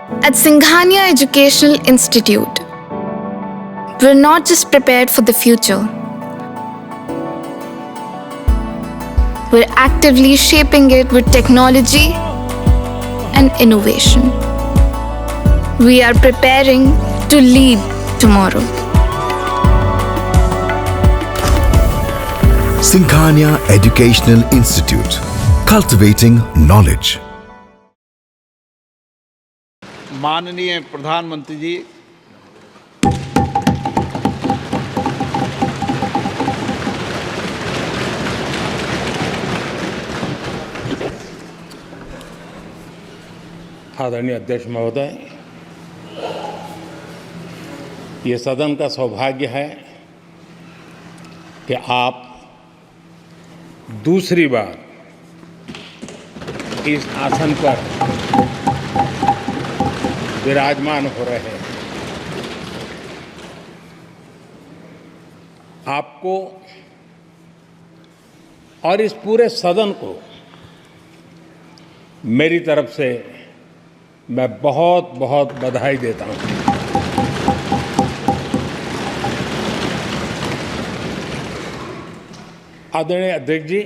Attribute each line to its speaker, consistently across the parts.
Speaker 1: At Singhania Educational Institute, we're not just prepared for the future, we're actively shaping it with technology and innovation. We are preparing to lead tomorrow.
Speaker 2: Singhania Educational Institute, cultivating knowledge.
Speaker 3: माननीय प्रधानमंत्री जी,
Speaker 4: आदरणीय अध्यक्ष महोदय, ये सदन का सौभाग्य है कि आप दूसरी बार इस आसन पर विराजमान हो रहे हैं। आपको और इस पूरे सदन को मेरी तरफ से मैं बहुत बहुत बधाई देता हूं। आदरणीय अध्यक्ष जी,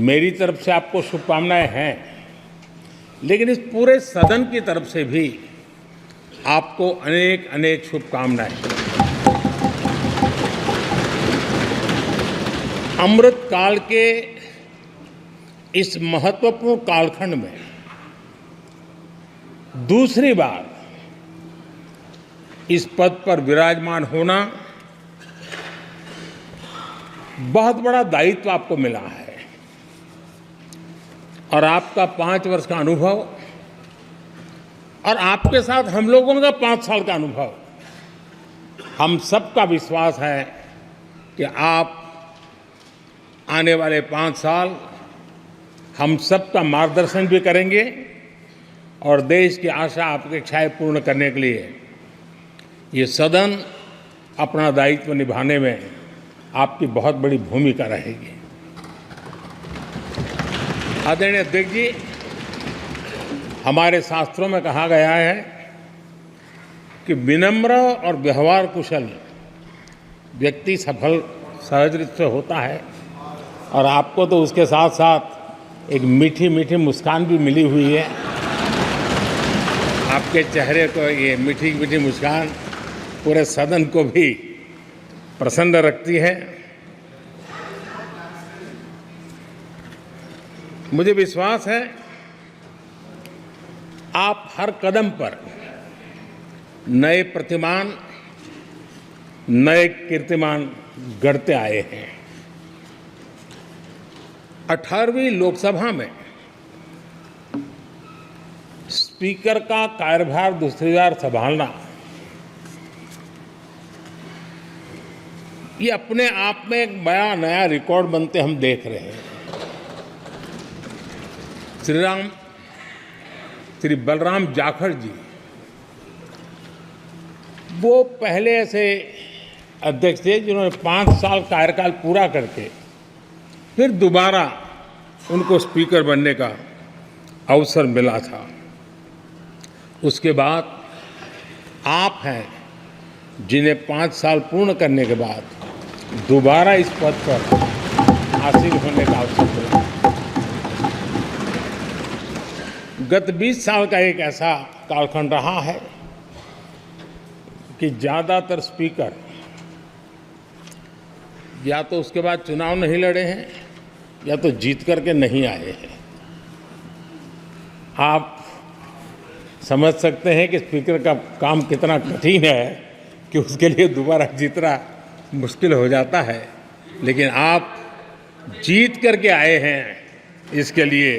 Speaker 4: मेरी तरफ से आपको शुभकामनाएं हैं, लेकिन इस पूरे सदन की तरफ से भी आपको अनेक अनेक शुभकामनाएं। अमृत काल के इस महत्वपूर्ण कालखंड में दूसरी बार इस पद पर विराजमान होना बहुत बड़ा दायित्व आपको मिला है और आपका 5 वर्ष का अनुभव और आपके साथ हम लोगों का 5 साल का अनुभव, हम सबका विश्वास है कि आप आने वाले 5 साल हम सबका मार्गदर्शन भी करेंगे और देश की आशा अपेक्षाएं पूर्ण करने के लिए ये सदन अपना दायित्व निभाने में आपकी बहुत बड़ी भूमिका रहेगी। आदरणीय अध्यक्ष जी, हमारे शास्त्रों में कहा गया है कि विनम्र और व्यवहार कुशल व्यक्ति सफल सहज रूप से होता है और आपको तो उसके साथ साथ एक मीठी मीठी मुस्कान भी मिली हुई है। आपके चेहरे को ये मीठी मीठी मुस्कान पूरे सदन को भी प्रसन्न रखती है। मुझे विश्वास है आप हर कदम पर नए प्रतिमान, नए कीर्तिमान गढ़ते आए हैं। 18वीं लोकसभा में स्पीकर का कार्यभार दूसरी बार संभालना ये अपने आप में एक बड़ा नया रिकॉर्ड बनते हम देख रहे हैं। श्री बलराम जाखड़ जी वो पहले ऐसे अध्यक्ष थे जिन्होंने 5 साल कार्यकाल पूरा करके फिर दोबारा उनको स्पीकर बनने का अवसर मिला था। उसके बाद आप हैं जिन्हें 5 साल पूर्ण करने के बाद दोबारा इस पद पर आसीन होने का अवसर मिला। गत 20 साल का एक ऐसा कालखंड रहा है कि ज़्यादातर स्पीकर या तो उसके बाद चुनाव नहीं लड़े हैं या तो जीत करके नहीं आए हैं। आप समझ सकते हैं कि स्पीकर का काम कितना कठिन है कि उसके लिए दोबारा जीतना मुश्किल हो जाता है, लेकिन आप जीत करके आए हैं, इसके लिए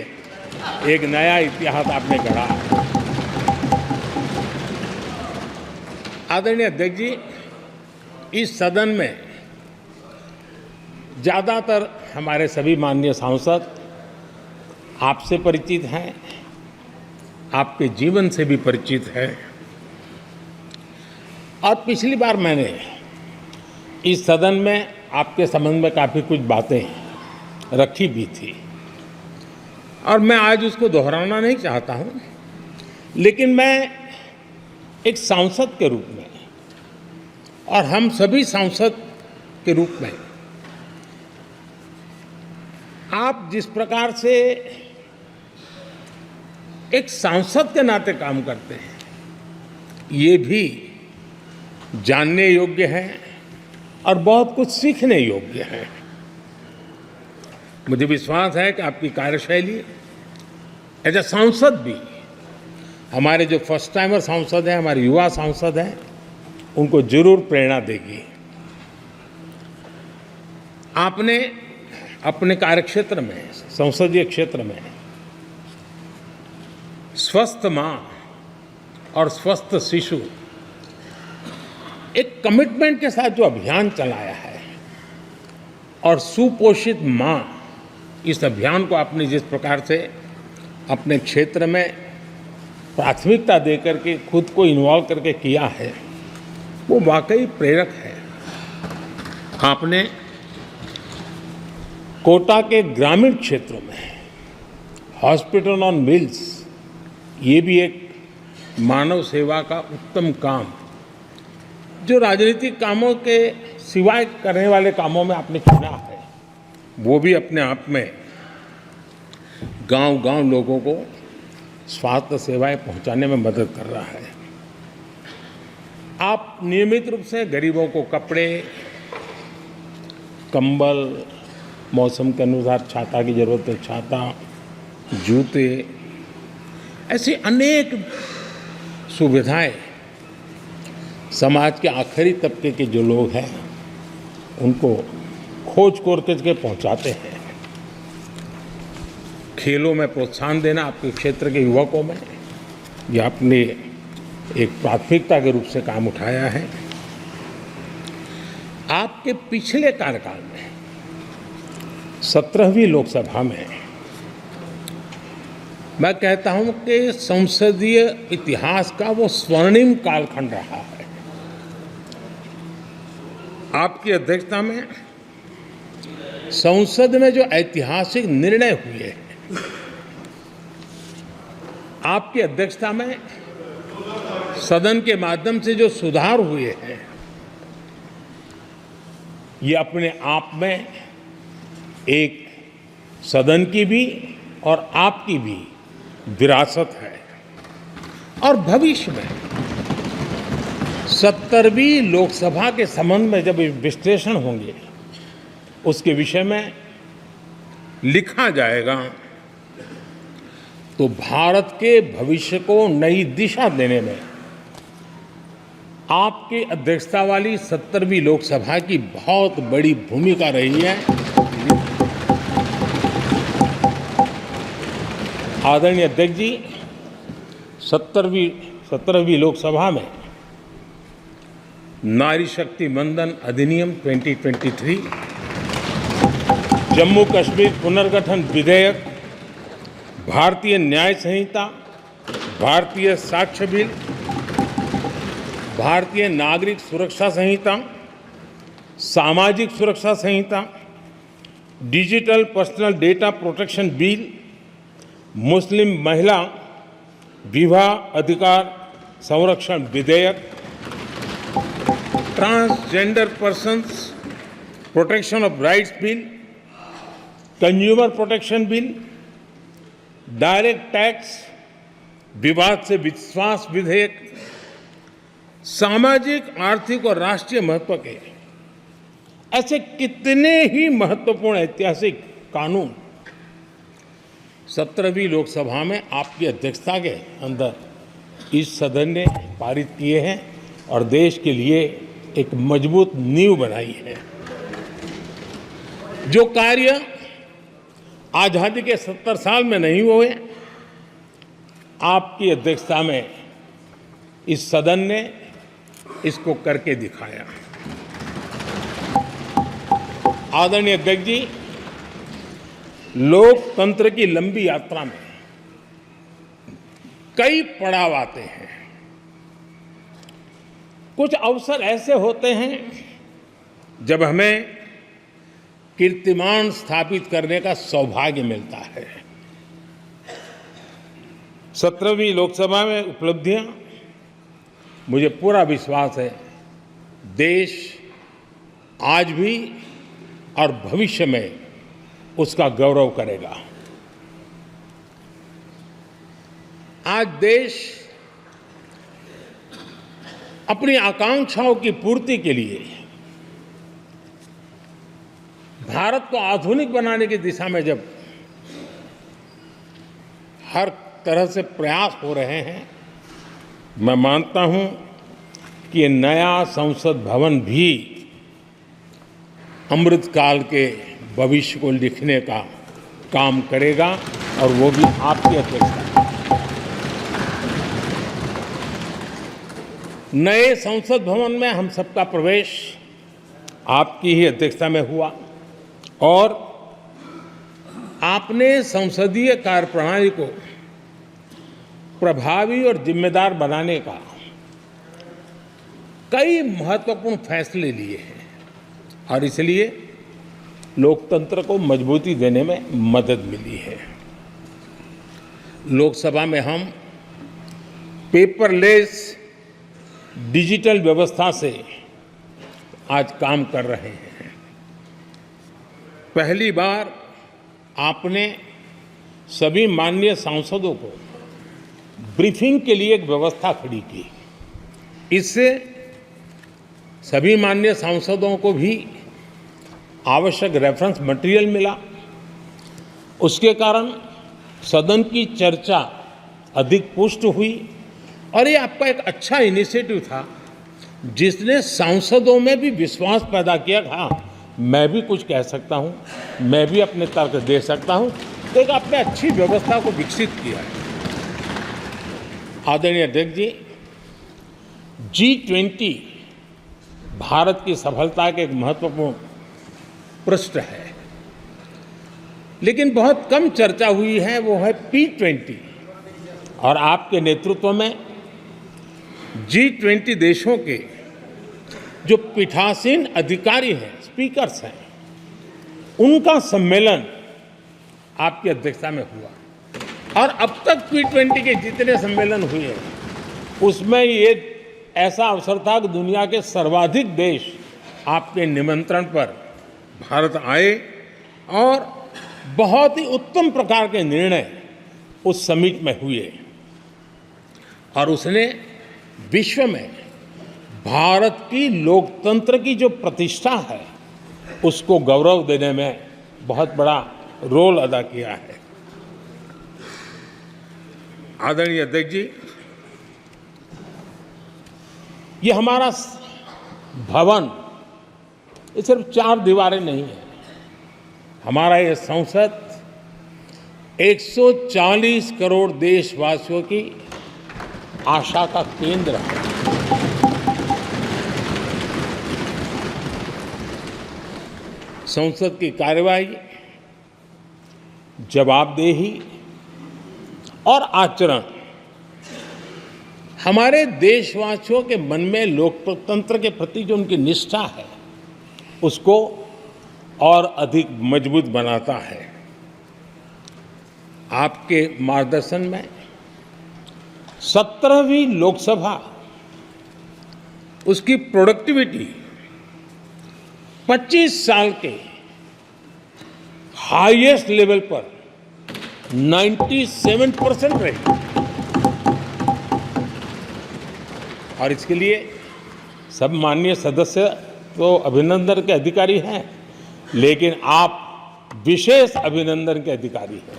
Speaker 4: एक नया इतिहास आपने गढ़ा। आदरणीय अध्यक्ष जी, इस सदन में ज़्यादातर हमारे सभी माननीय सांसद आपसे परिचित हैं, आपके जीवन से भी परिचित हैं और पिछली बार मैंने इस सदन में आपके संबंध में काफ़ी कुछ बातें रखी भी थी और मैं आज उसको दोहराना नहीं चाहता हूं, लेकिन मैं एक सांसद के रूप में और हम सभी सांसद के रूप में आप जिस प्रकार से एक सांसद के नाते काम करते हैं, ये भी जानने योग्य है और बहुत कुछ सीखने योग्य है। मुझे विश्वास है कि आपकी कार्यशैली एज ए सांसद भी हमारे जो फर्स्ट टाइमर सांसद हैं, हमारे युवा सांसद हैं, उनको जरूर प्रेरणा देगी। आपने अपने कार्यक्षेत्र में, संसदीय क्षेत्र में स्वस्थ मां और स्वस्थ शिशु एक कमिटमेंट के साथ जो अभियान चलाया है और सुपोषित मां, इस अभियान को आपने जिस प्रकार से अपने क्षेत्र में प्राथमिकता देकर के खुद को इन्वॉल्व करके किया है, वो वाकई प्रेरक है। आपने कोटा के ग्रामीण क्षेत्रों में हॉस्पिटल ऑन व्हील्स, ये भी एक मानव सेवा का उत्तम काम जो राजनीतिक कामों के सिवाय करने वाले कामों में आपने चुना है, वो भी अपने आप में गांव-गांव लोगों को स्वास्थ्य सेवाएं पहुंचाने में मदद कर रहा है। आप नियमित रूप से गरीबों को कपड़े, कंबल, मौसम के अनुसार छाता की जरूरत है छाता, जूते, ऐसी अनेक सुविधाएं समाज के आखिरी तबके के जो लोग हैं उनको खोज करके पहुंचाते हैं। खेलों में प्रोत्साहन देना आपके क्षेत्र के युवकों में, ये आपने एक प्राथमिकता के रूप से काम उठाया है। आपके पिछले कार्यकाल में 17वीं लोकसभा में मैं कहता हूं कि संसदीय इतिहास का वो स्वर्णिम कालखंड रहा है। आपकी अध्यक्षता में संसद में जो ऐतिहासिक निर्णय हुए हैं, आपकी अध्यक्षता में सदन के माध्यम से जो सुधार हुए हैं, ये अपने आप में एक सदन की भी और आपकी भी विरासत है। और भविष्य में 70वीं लोकसभा के संबंध में जब विश्लेषण होंगे, उसके विषय में लिखा जाएगा तो भारत के भविष्य को नई दिशा देने में आपकी अध्यक्षता वाली 70वीं लोकसभा की बहुत बड़ी भूमिका रही है। आदरणीय अध्यक्ष जी, 17वीं लोकसभा में नारी शक्ति वंदन अधिनियम 2023, जम्मू कश्मीर पुनर्गठन विधेयक, भारतीय न्याय संहिता, भारतीय साक्ष्य बिल, भारतीय नागरिक सुरक्षा संहिता, सामाजिक सुरक्षा संहिता, digital personal data protection bill, मुस्लिम महिला विवाह अधिकार संरक्षण विधेयक, transgender persons protection of rights bill, consumer protection bill, direct tax, विवाद से विश्वास विधेयक, सामाजिक, आर्थिक और राष्ट्रीय महत्व के ऐसे कितने ही महत्वपूर्ण ऐतिहासिक कानून 17वीं लोकसभा में आपकी अध्यक्षता के अंदर इस सदन ने पारित किए हैं और देश के लिए एक मजबूत नींव बनाई है। जो कार्य आजादी के 70 साल में नहीं हुए, आपकी अध्यक्षता में इस सदन ने इसको करके दिखाया। आदरणीय अध्यक्ष जी, लोकतंत्र की लंबी यात्रा में कई पड़ाव आते हैं। कुछ अवसर ऐसे होते हैं जब हमें कीर्तिमान स्थापित करने का सौभाग्य मिलता है। 17वीं लोकसभा में उपलब्धियां, मुझे पूरा विश्वास है देश आज भी और भविष्य में उसका गौरव करेगा। आज देश अपनी आकांक्षाओं की पूर्ति के लिए भारत को आधुनिक बनाने की दिशा में जब हर तरह से प्रयास हो रहे हैं, मैं मानता हूं कि ये नया संसद भवन भी अमृतकाल के भविष्य को लिखने का काम करेगा और वो भी आपकी अध्यक्षता में। नए संसद भवन में हम सबका प्रवेश आपकी ही अध्यक्षता में हुआ और आपने संसदीय कार्यप्रणाली को प्रभावी और जिम्मेदार बनाने का कई महत्वपूर्ण फैसले लिए हैं और इसलिए लोकतंत्र को मजबूती देने में मदद मिली है। लोकसभा में हम पेपरलेस डिजिटल व्यवस्था से आज काम कर रहे हैं। पहली बार आपने सभी माननीय सांसदों को ब्रीफिंग के लिए एक व्यवस्था खड़ी की। इससे सभी माननीय सांसदों को भी आवश्यक रेफरेंस मटेरियल मिला। उसके कारण सदन की चर्चा अधिक पुष्ट हुई और ये आपका एक अच्छा इनिशिएटिव था जिसने सांसदों में भी विश्वास पैदा किया। हाँ, मैं भी कुछ कह सकता हूँ, मैं भी अपने तर्क दे सकता हूँ। तो एक आपने अच्छी व्यवस्था को विकसित किया है। आदरणीय अध्यक्ष जी, G20 भारत की सफलता के एक महत्वपूर्ण पृष्ठ है, लेकिन बहुत कम चर्चा हुई है, वो है P20। और आपके नेतृत्व में G20 देशों के जो पीठासीन अधिकारी हैं, स्पीकर्स हैं, उनका सम्मेलन आपकी अध्यक्षता में हुआ और अब तक P20 के जितने सम्मेलन हुए हैं उसमें ये ऐसा अवसर था कि दुनिया के सर्वाधिक देश आपके निमंत्रण पर भारत आए और बहुत ही उत्तम प्रकार के निर्णय उस समिट में हुए और उसने विश्व में भारत की लोकतंत्र की जो प्रतिष्ठा है उसको गौरव देने में बहुत बड़ा रोल अदा किया है। आदरणीय अध्यक्ष जी, ये हमारा भवन ये सिर्फ 4 दीवारें नहीं है। हमारा ये संसद 140 करोड़ देशवासियों की आशा का केंद्र है। संसद की कार्यवाही, जवाबदेही और आचरण हमारे देशवासियों के मन में लोकतंत्र के प्रति जो उनकी निष्ठा है उसको और अधिक मजबूत बनाता है। आपके मार्गदर्शन में 17वीं लोकसभा, उसकी प्रोडक्टिविटी 25 साल के हाईएस्ट लेवल पर 97% रही और इसके लिए सब माननीय सदस्य तो अभिनंदन के अधिकारी हैं, लेकिन आप विशेष अभिनंदन के अधिकारी हैं।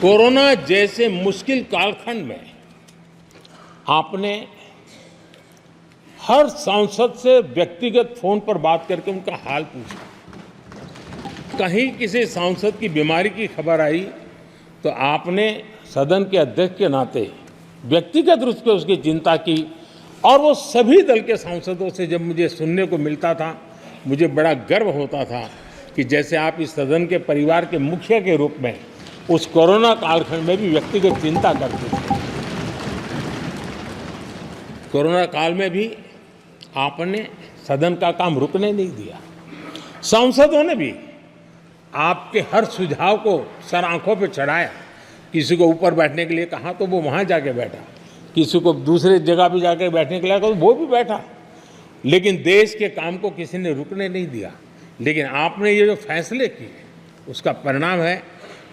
Speaker 4: कोरोना जैसे मुश्किल कालखंड में आपने हर सांसद से व्यक्तिगत फोन पर बात करके उनका हाल पूछा। कहीं किसी सांसद की बीमारी की खबर आई तो आपने सदन के अध्यक्ष के नाते व्यक्तिगत रूप से उसकी चिंता की और वो सभी दल के सांसदों से जब मुझे सुनने को मिलता था, मुझे बड़ा गर्व होता था कि जैसे आप इस सदन के परिवार के मुखिया के रूप में उस कोरोना कालखंड में भी व्यक्तिगत चिंता करते थे। कोरोना काल में भी आपने सदन का काम रुकने नहीं दिया। सांसदों ने भी आपके हर सुझाव को सर आंखों पर चढ़ाया किसी को ऊपर बैठने के लिए कहा तो वो वहाँ जाके बैठा, किसी को दूसरे जगह पे जाकर बैठने के लिए कहा तो वो भी बैठा, लेकिन देश के काम को किसी ने रुकने नहीं दिया। लेकिन आपने ये जो फैसले किए उसका परिणाम है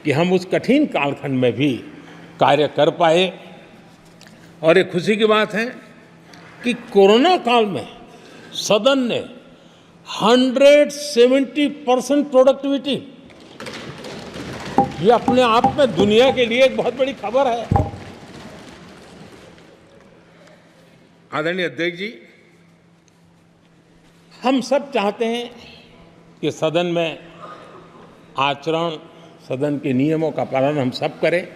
Speaker 4: कि हम उस कठिन कालखंड में भी कार्य कर पाए। और ये खुशी की बात है कि कोरोना काल में सदन ने 170% प्रोडक्टिविटी, ये अपने आप में दुनिया के लिए एक बहुत बड़ी खबर है। आदरणीय अध्यक्ष जी, हम सब चाहते हैं कि सदन में आचरण, सदन के नियमों का पालन हम सब करें,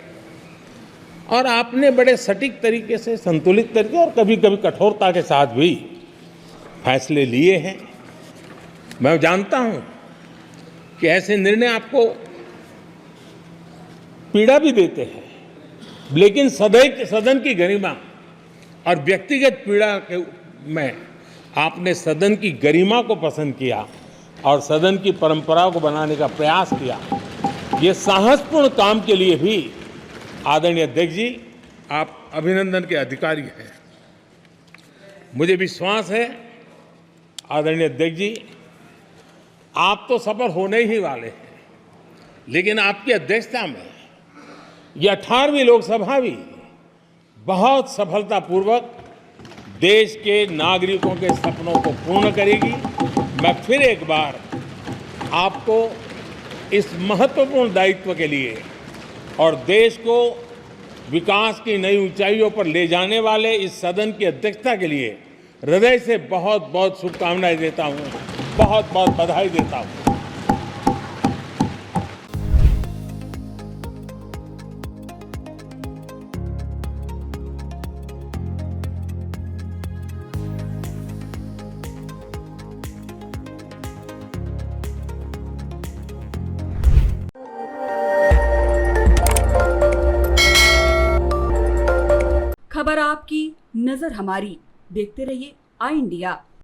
Speaker 4: और आपने बड़े सटीक तरीके से, संतुलित तरीके और कभी कभी कठोरता के साथ भी फैसले लिए हैं। मैं जानता हूं कि ऐसे निर्णय आपको पीड़ा भी देते हैं, लेकिन सदन की गरिमा और व्यक्तिगत पीड़ा के में आपने सदन की गरिमा को पसंद किया और सदन की परंपरा को बनाने का प्रयास किया। ये साहसपूर्ण काम के लिए भी आदरणीय अध्यक्ष जी, आप अभिनंदन के अधिकारी हैं। मुझे विश्वास है आदरणीय अध्यक्ष जी, आप तो सफल होने ही वाले हैं, लेकिन आपकी अध्यक्षता में ये 18वीं लोकसभा भी बहुत सफलतापूर्वक देश के नागरिकों के सपनों को पूर्ण करेगी। मैं फिर एक बार आपको इस महत्वपूर्ण दायित्व के लिए और देश को विकास की नई ऊंचाइयों पर ले जाने वाले इस सदन की अध्यक्षता के लिए हृदय से बहुत बहुत शुभकामनाएं देता हूं, बहुत बहुत बधाई देता हूं।
Speaker 5: खबर आपकी, नजर हमारी। देखते रहिए आई इंडिया।